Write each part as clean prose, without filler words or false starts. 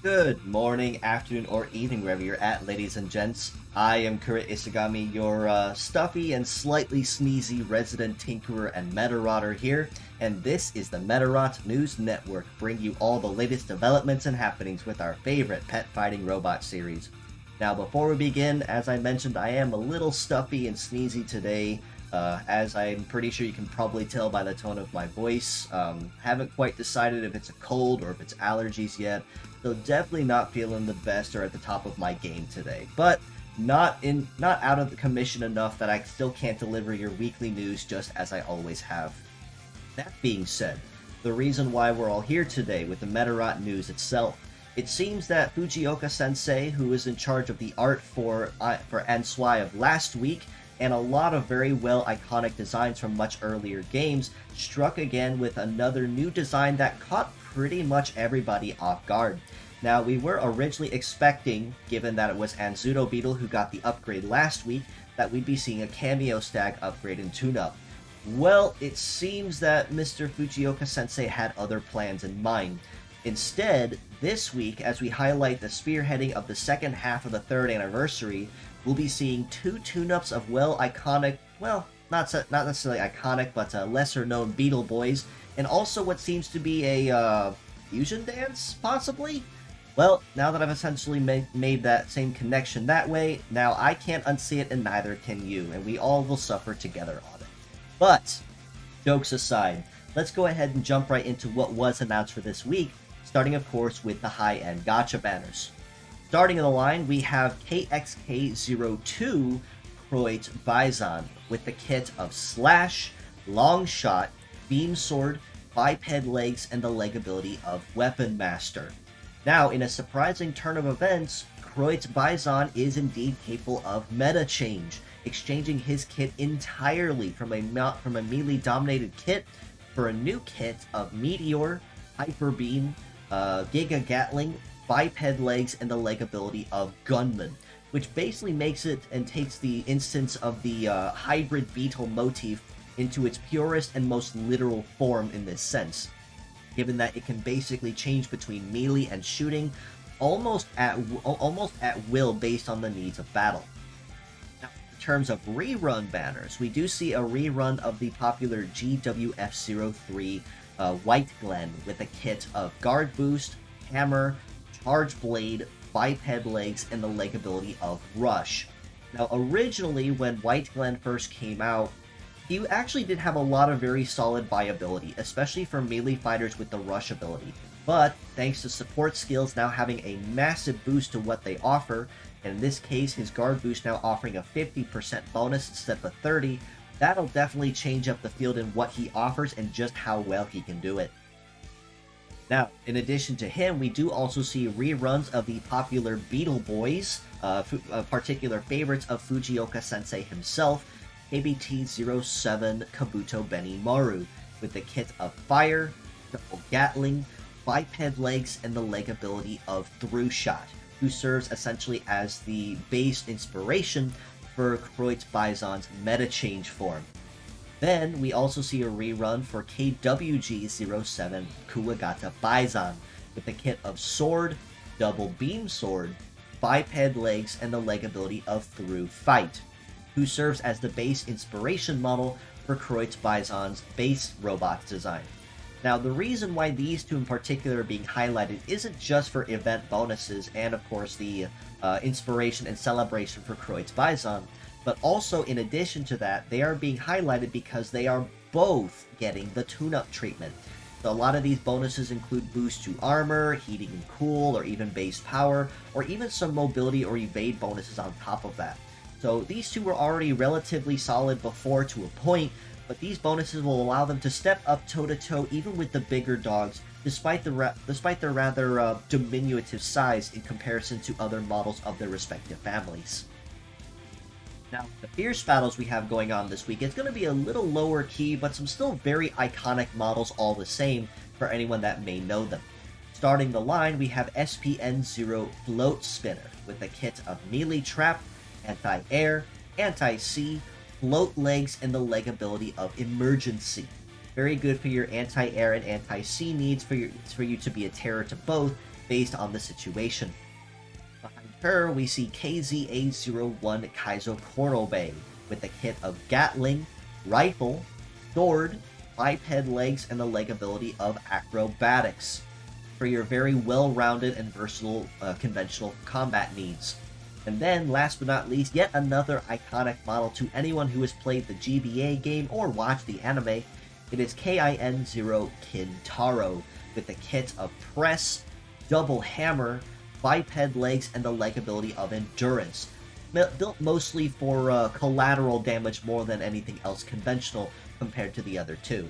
Good morning, afternoon, or evening, wherever you're at, ladies and gents. I am Kura Isagami, your stuffy and slightly sneezy resident tinkerer and Medarotter here, and this is the Medarot News Network, bringing you all the latest developments and happenings with our favorite pet fighting robot series. Now, before we begin, as I mentioned, I am a little stuffy and sneezy today, as I'm pretty sure you can probably tell by the tone of my voice. Haven't quite decided if it's a cold or if it's allergies yet, so definitely not feeling the best or at the top of my game today. But not out of the commission enough that I still can't deliver your weekly news just as I always have. That being said, the reason why we're all here today with the Medarot news itself, it seems that Fujioka-sensei, who was in charge of the art for Answai of last week, and a lot of very well iconic designs from much earlier games, struck again with another new design that caught pretty much everybody off guard. Now, we were originally expecting, given that it was Anzuto Beetle who got the upgrade last week, that we'd be seeing a cameo stag upgrade and tune-up. Well, it seems that Mr. Fujioka-sensei had other plans in mind. Instead, this week, as we highlight the spearheading of the second half of the 3rd anniversary, we'll be seeing two tune-ups of iconic, not necessarily iconic, but lesser-known Beetle Boys, and also what seems to be a fusion dance, possibly? Well, now that I've essentially made that same connection that way, now I can't unsee it and neither can you, and we all will suffer together on it. But, jokes aside, let's go ahead and jump right into what was announced for this week, starting of course with the high-end gacha banners. Starting in the line, we have KXK02 Kroit Bison with the kit of Slash, Long Shot, Beam Sword, Biped Legs, and the leg ability of Weapon Master. Now, in a surprising turn of events, Kroit Bison is indeed capable of meta change, exchanging his kit entirely from a melee-dominated kit for a new kit of Meteor, Hyper Beam, Giga Gatling, Biped Legs, and the leg ability of Gunman, which basically makes it and takes the instance of the Hybrid Beetle motif into its purest and most literal form in this sense, given that it can basically change between melee and shooting almost at will based on the needs of battle. Now, in terms of rerun banners, we do see a rerun of the popular GWF03 White Glen with a kit of Guard Boost, Hammer, Charge Blade, Biped Legs, and the leg ability of Rush. Now, originally, when White Glen first came out, he actually did have a lot of very solid viability, especially for melee fighters with the Rush ability. But, thanks to support skills now having a massive boost to what they offer, and in this case, his Guard Boost now offering a 50% bonus instead of a 30%, that'll definitely change up the field in what he offers and just how well he can do it. Now, in addition to him, we do also see reruns of the popular Beetle Boys, particular favorites of Fujioka-sensei himself, KBT-07 Kabuto Benimaru, with the kit of Fire, Double Gatling, Biped Legs, and the leg ability of Through Shot, who serves essentially as the base inspiration for Kroit Bison's meta change form. Then, we also see a rerun for KWG-07 Kuwagata Bison, with the kit of Sword, Double Beam Sword, Biped Legs, and the leg ability of Through Fight, who serves as the base inspiration model for Kroit Bison's base robot design. Now, the reason why these two in particular are being highlighted isn't just for event bonuses and, of course, the inspiration and celebration for Kroit Bison, but also, in addition to that, they are being highlighted because they are both getting the tune-up treatment. So a lot of these bonuses include boost to armor, heating and cool, or even base power, or even some mobility or evade bonuses on top of that. So these two were already relatively solid before to a point, but these bonuses will allow them to step up toe-to-toe even with the bigger dogs, despite their rather diminutive size in comparison to other models of their respective families. Now, the fierce battles we have going on this week, it's going to be a little lower key, but some still very iconic models all the same for anyone that may know them. Starting the line, we have SPN-0 Float Spinner with a kit of Melee Trap, Anti-Air, Anti-Sea, Float Legs, and the leg ability of Emergency. Very good for your anti-air and anti-sea needs for you to be a terror to both, based on the situation. Behind her, we see KZA-01 Kaizo Korobe with the kit of Gatling, Rifle, Sword, Biped Legs, and the leg ability of Acrobatics for your very well-rounded and versatile conventional combat needs. And then, last but not least, yet another iconic model to anyone who has played the GBA game or watched the anime. It is KIN-0 Kintaro with the kit of Press, Double Hammer, Biped Legs, and the leg ability of Endurance. Built mostly for collateral damage more than anything else conventional compared to the other two.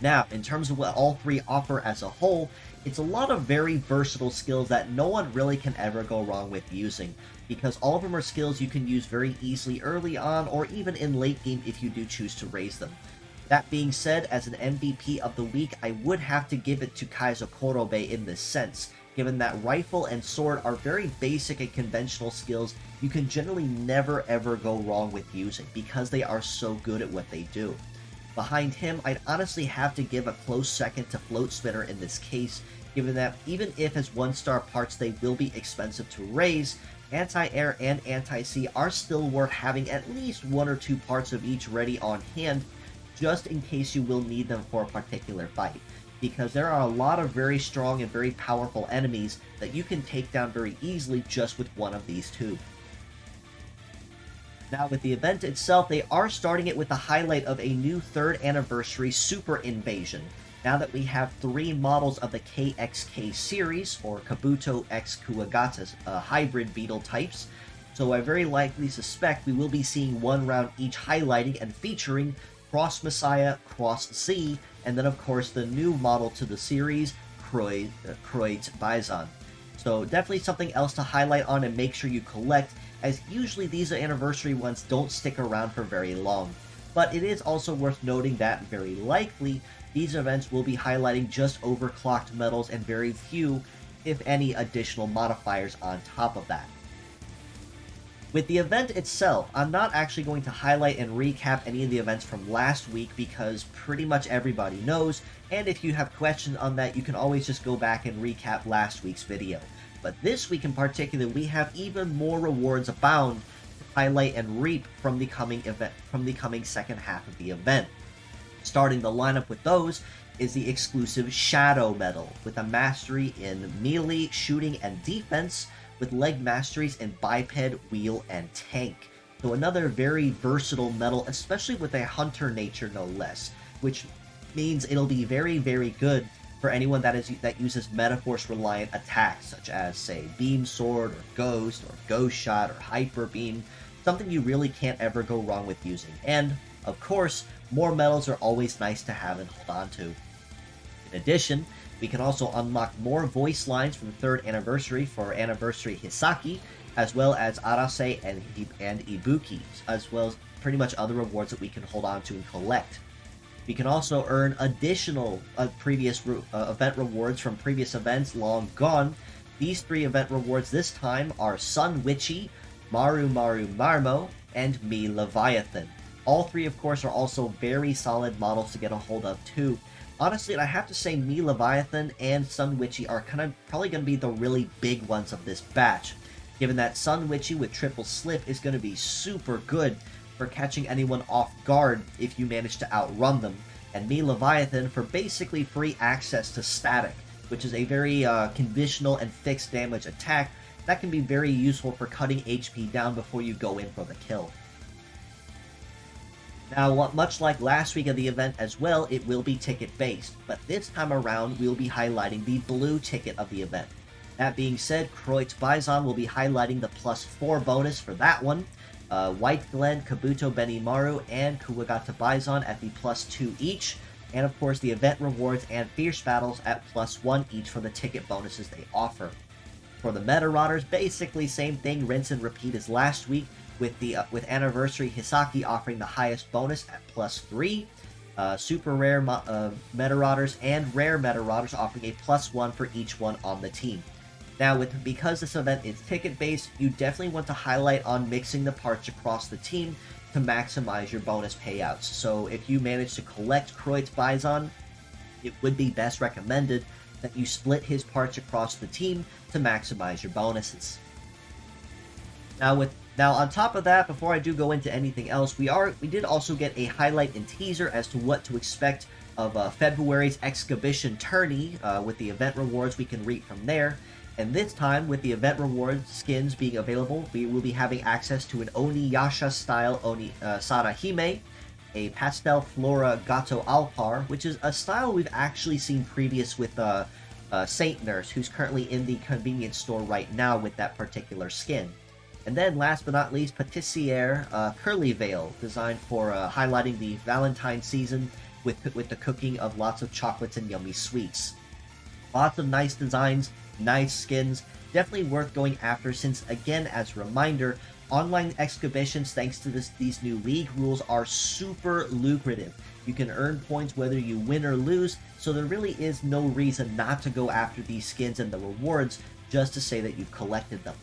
Now, in terms of what all three offer as a whole, it's a lot of very versatile skills that no one really can ever go wrong with using, because all of them are skills you can use very easily early on or even in late game if you do choose to raise them. That being said, as an MVP of the week, I would have to give it to Kaizo Korobe in this sense, given that Rifle and Sword are very basic and conventional skills you can generally never ever go wrong with using, because they are so good at what they do. Behind him, I'd honestly have to give a close second to Float Spinner in this case, given that even if as 1-star parts they will be expensive to raise, Anti-Air and Anti-Sea are still worth having at least 1 or 2 parts of each ready on hand, just in case you will need them for a particular fight, because there are a lot of very strong and very powerful enemies that you can take down very easily just with one of these two. Now, with the event itself, they are starting it with the highlight of a new 3rd anniversary Super Invasion. Now that we have 3 models of the KXK series, or Kabuto X Kuwagata's Hybrid Beetle types, so I very likely suspect we will be seeing 1 round each highlighting and featuring Cross Messiah, Cross Z, and then of course the new model to the series, Kroid Bison. So definitely something else to highlight on and make sure you collect, as usually these anniversary ones don't stick around for very long. But it is also worth noting that very likely these events will be highlighting just overclocked medals and very few, if any, additional modifiers on top of that. With the event itself, I'm not actually going to highlight and recap any of the events from last week because pretty much everybody knows, and if you have questions on that, you can always just go back and recap last week's video. But this week in particular, we have even more rewards abound to highlight and reap from the coming second half of the event. Starting the lineup with those is the exclusive Shadow Medal, with a mastery in melee, shooting, and defense, with leg masteries in biped, wheel, and tank. So another very versatile medal, especially with a hunter nature no less, which means it'll be very, very good for anyone that uses Metaforce reliant attacks, such as, say, Beam Sword, or Ghost Shot, or Hyper Beam, something you really can't ever go wrong with using. And, of course, more medals are always nice to have and hold on to. In addition, we can also unlock more voice lines from the 3rd anniversary for Anniversary Hisaki, as well as Arase and Ibuki, as well as pretty much other rewards that we can hold on to and collect. We can also earn additional previous event rewards from previous events long gone. These 3 event rewards this time are Sun Witchy, Maru Marmo, and Me Leviathan. All 3, of course, are also very solid models to get a hold of too. Honestly, I have to say Me Leviathan and Sun Witchy are probably going to be the really big ones of this batch, given that Sun Witchy with triple slip is going to be super good for catching anyone off guard if you manage to outrun them, and Me Leviathan for basically free access to static, which is a very conditional and fixed damage attack that can be very useful for cutting HP down before you go in for the kill. Now, much like last week of the event as well, it will be ticket-based, but this time around, we'll be highlighting the blue ticket of the event. That being said, Kroid Bison will be highlighting the +4 bonus for that one, White Glen, Kabuto Benimaru, and Kuwagata Bison at the +2 each, and of course the event rewards and Fierce Battles at +1 each for the ticket bonuses they offer. For the Medarots, basically same thing, rinse and repeat as last week, with Anniversary Hisaki offering the highest bonus at +3, Super Rare Medarots and Rare Medarots offering a +1 for each one on the team. Now, because this event is ticket-based, you definitely want to highlight on mixing the parts across the team to maximize your bonus payouts. So if you manage to collect Kroid Bison, it would be best recommended that you split his parts across the team to maximize your bonuses. Now on top of that, before I do go into anything else, we did also get a highlight and teaser as to what to expect of February's Exhibition Tourney with the event rewards we can reap from there. And this time, with the event reward skins being available, we will be having access to an Oniyasha style Sarahime, a Pastel Flora Gato Alpar, which is a style we've actually seen previous with Saint Nurse, who's currently in the convenience store right now with that particular skin. And then, last but not least, Patissiere Curly Veil, designed for highlighting the Valentine season with the cooking of lots of chocolates and yummy sweets. Lots of nice designs, nice skins, definitely worth going after since, again, as a reminder, online exhibitions, thanks to these new league rules, are super lucrative. You can earn points whether you win or lose, so there really is no reason not to go after these skins and the rewards just to say that you've collected them.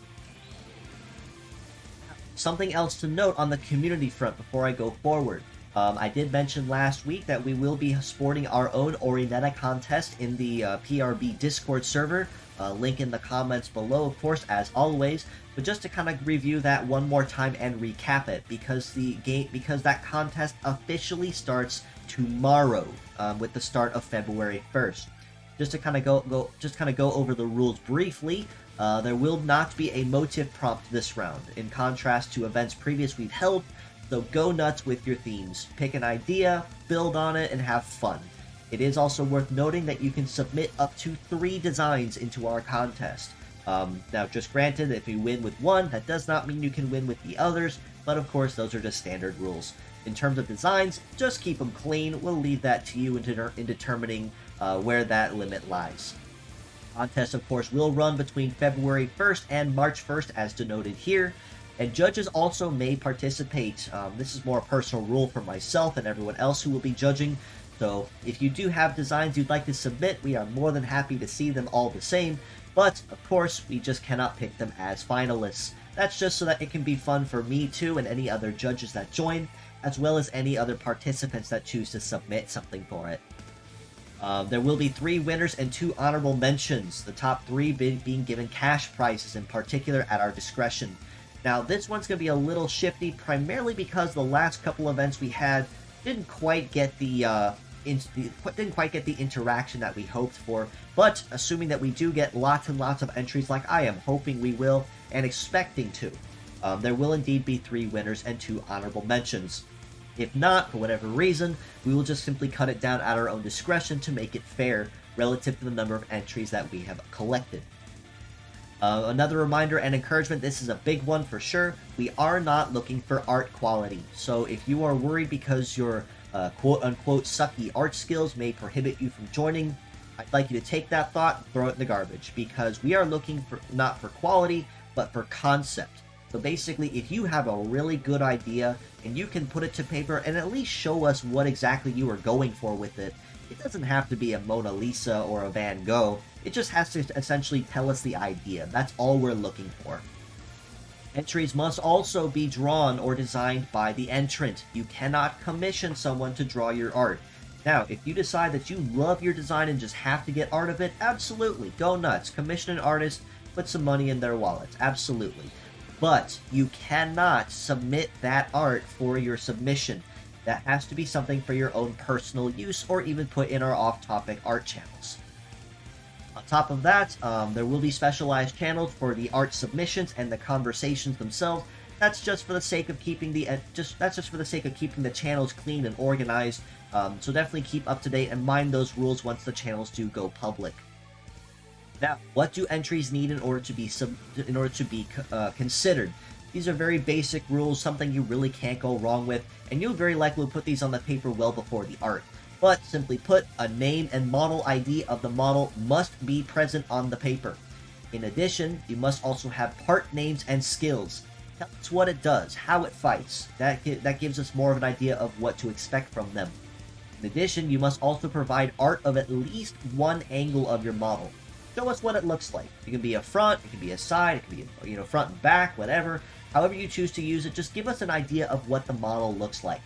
Something else to note on the community front before I go forward. I did mention last week that we will be sporting our own Orineta contest in the PRB Discord server. Link in the comments below, of course, as always. But just to kind of review that one more time and recap it, because that contest officially starts tomorrow with the start of February 1st. Just to kind of go over the rules briefly. There will not be a motive prompt this round, in contrast to events previously held, so go nuts with your themes. Pick an idea, build on it, and have fun. It is also worth noting that you can submit up to 3 designs into our contest. Now, just granted, if you win with one, that does not mean you can win with the others, but of course, those are just standard rules. In terms of designs, just keep them clean. We'll leave that to you in determining where that limit lies. Contest, of course, will run between February 1st and March 1st, as denoted here, and judges also may participate. This is more a personal rule for myself and everyone else who will be judging, so if you do have designs you'd like to submit, we are more than happy to see them all the same, but, of course, we just cannot pick them as finalists. That's just so that it can be fun for me too and any other judges that join, as well as any other participants that choose to submit something for it. There will be 3 winners and 2 honorable mentions, the top 3 being given cash prizes in particular at our discretion. Now, this one's going to be a little shifty, primarily because the last couple events we had didn't quite get the interaction that we hoped for, but assuming that we do get lots and lots of entries like I am hoping we will and expecting to, there will indeed be 3 winners and 2 honorable mentions. If not, for whatever reason, we will just simply cut it down at our own discretion to make it fair relative to the number of entries that we have collected. Another reminder and encouragement, this is a big one for sure, we are not looking for art quality. So if you are worried because your quote-unquote sucky art skills may prohibit you from joining, I'd like you to take that thought, throw it in the garbage, because we are looking for not for quality, but for concept. So basically, if you have a really good idea, and you can put it to paper and at least show us what exactly you are going for with it, it doesn't have to be a Mona Lisa or a Van Gogh, it just has to essentially tell us the idea. That's all we're looking for. Entries must also be drawn or designed by the entrant. You cannot commission someone to draw your art. Now, if you decide that you love your design and just have to get art of it, absolutely, go nuts. Commission an artist, put some money in their wallets, absolutely. But you cannot submit that art for your submission. That has to be something for your own personal use or even put in our off-topic art channels. On top of that, there will be specialized channels for the art submissions and the conversations themselves. That's just for the sake of keeping the channels clean and organized. So definitely keep up to date and mind those rules once the channels do go public. Now, what do entries need in order to be considered? These are very basic rules, something you really can't go wrong with, and you'll very likely put these on the paper well before the art. But, simply put, a name and model ID of the model must be present on the paper. In addition, you must also have part names and skills. Tell us what it does, how it fights. That gives us more of an idea of what to expect from them. In addition, you must also provide art of at least one angle of your model. Show us what it looks like. It can be a front, it can be a side, it can be front and back, whatever. However you choose to use it, just give us an idea of what the model looks like.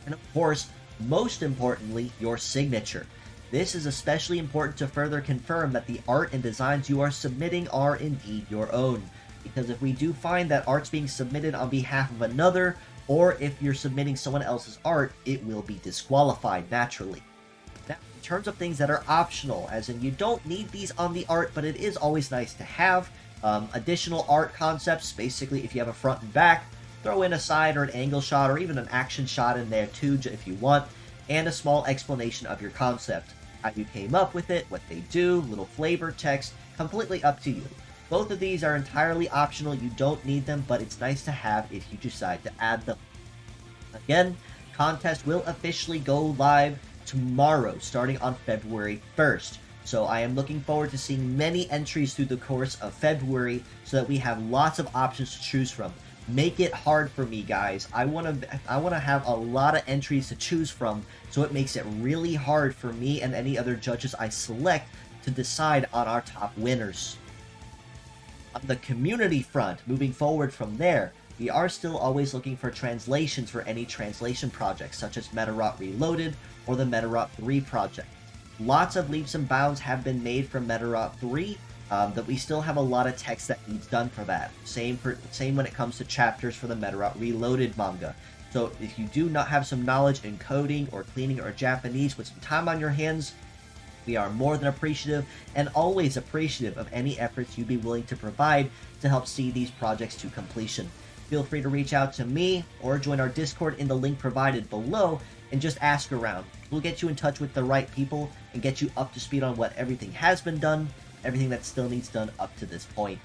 And of course, most importantly, your signature. This is especially important to further confirm that the art and designs you are submitting are indeed your own. Because if we do find that art's being submitted on behalf of another, or if you're submitting someone else's art, it will be disqualified naturally. Now, in terms of things that are optional, as in you don't need these on the art, but it is always nice to have, additional art concepts. Basically, if you have a front and back, throw in a side or an angle shot or even an action shot in there too if you want, and a small explanation of your concept. How you came up with it, what they do, little flavor text, completely up to you. Both of these are entirely optional, you don't need them, but it's nice to have if you decide to add them. Again, contest will officially go live tomorrow, starting on February 1st. So I am looking forward to seeing many entries through the course of February so that we have lots of options to choose from. Make it hard for me, guys. I want to have a lot of entries to choose from, so it makes it really hard for me and any other judges I select to decide on our top winners. On the community front, moving forward from there, we are still always looking for translations for any translation projects, such as Medarot Reloaded or the Medarot 3 project. Lots of leaps and bounds have been made from Medarot 3, that we still have a lot of text that needs done for that. Same when it comes to chapters for the Medarot Reloaded manga. So if you do not have some knowledge in coding or cleaning or Japanese with some time on your hands, we are more than appreciative and always appreciative of any efforts you'd be willing to provide to help see these projects to completion. Feel free to reach out to me or join our Discord in the link provided below and just ask around. We'll get you in touch with the right people and get you up to speed on what everything has been done, everything that still needs done up to this point.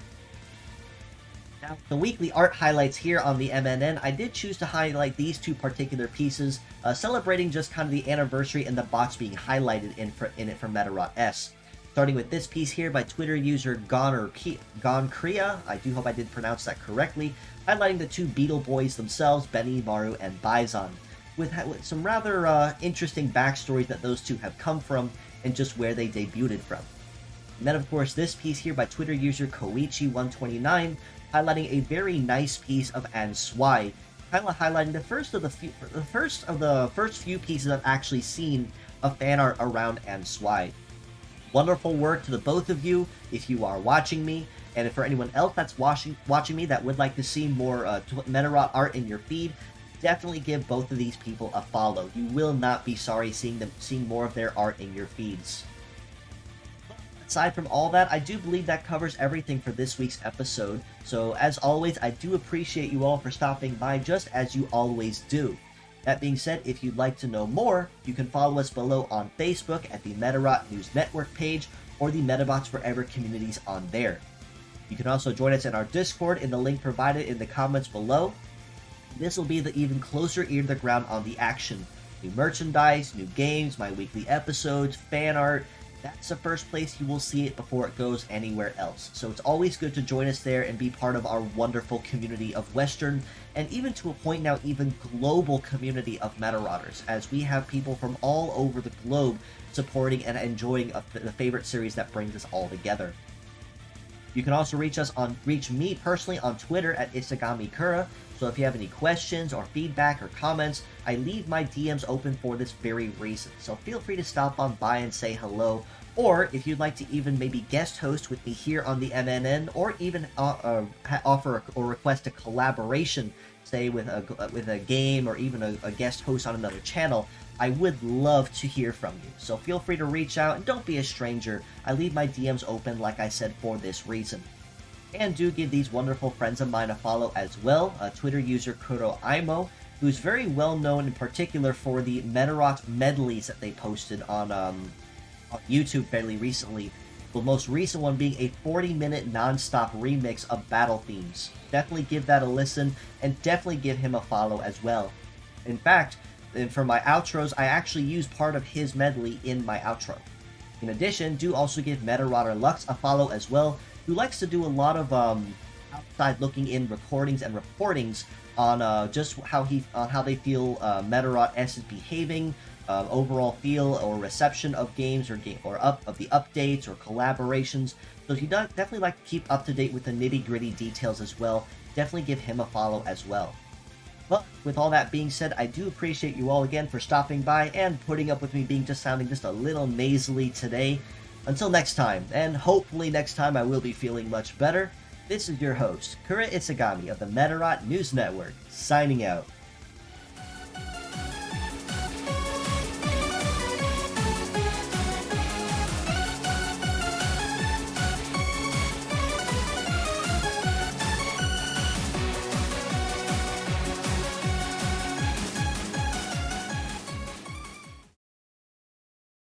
Now, the weekly art highlights here on the MNN, I did choose to highlight these two particular pieces, celebrating just kind of the anniversary and the box being highlighted in it for Medarot S. Starting with this piece here by Twitter user Gonkria, I do hope I did pronounce that correctly, highlighting the two Beetle boys themselves, Benny, Maru, and Bison, with some rather interesting backstories that those two have come from and just where they debuted from. And then, of course, this piece here by Twitter user Koichi129, highlighting a very nice piece of Answai, kind of highlighting the first of the first few pieces I've actually seen of fan art around Answai. Wonderful work to the both of you if you are watching me, and for anyone else that's watching me that would like to see more Medarot art in your feed, definitely give both of these people a follow. You will not be sorry seeing more of their art in your feeds. Aside from all that, I do believe that covers everything for this week's episode. So as always, I do appreciate you all for stopping by just as you always do. That being said, if you'd like to know more, you can follow us below on Facebook at the Medarot News Network page or the Metabots Forever communities on there. You can also join us in our Discord in the link provided in the comments below. This will be the even closer ear to the ground on the action. New merchandise, new games, my weekly episodes, fan art. That's the first place you will see it before it goes anywhere else. So it's always good to join us there and be part of our wonderful community of Western, and even to a point now, even global community of Medarotters, as we have people from all over the globe supporting and enjoying the favorite series that brings us all together. You can also reach me personally on Twitter at Isagamikura. So if you have any questions or feedback or comments, I leave my DMs open for this very reason. So feel free to stop on by and say hello. Or if you'd like to even maybe guest host with me here on the MNN, or even offer or request a collaboration, say with a game or even a guest host on another channel, I would love to hear from you. So feel free to reach out and don't be a stranger. I leave my DMs open, like I said, for this reason. And do give these wonderful friends of mine a follow as well. Twitter user Kuroimo, who's very well known in particular for the Medarot medleys that they posted on YouTube fairly recently. The most recent one being a 40-minute non-stop remix of battle themes. Definitely give that a listen, and definitely give him a follow as well. In fact, for my outros, I actually use part of his medley in my outro. In addition, do also give Medarotter Lux a follow as well, who likes to do a lot of outside looking in recordings and reportings on just how they feel Medarot S is behaving, overall feel or reception of games of the updates or collaborations. So if you definitely like to keep up to date with the nitty gritty details as well, definitely give him a follow as well. But with all that being said, I do appreciate you all again for stopping by and putting up with me being sounding just a little nasally today. Until next time, and hopefully next time I will be feeling much better, this is your host, Kura Isagami of the Medarot News Network, signing out.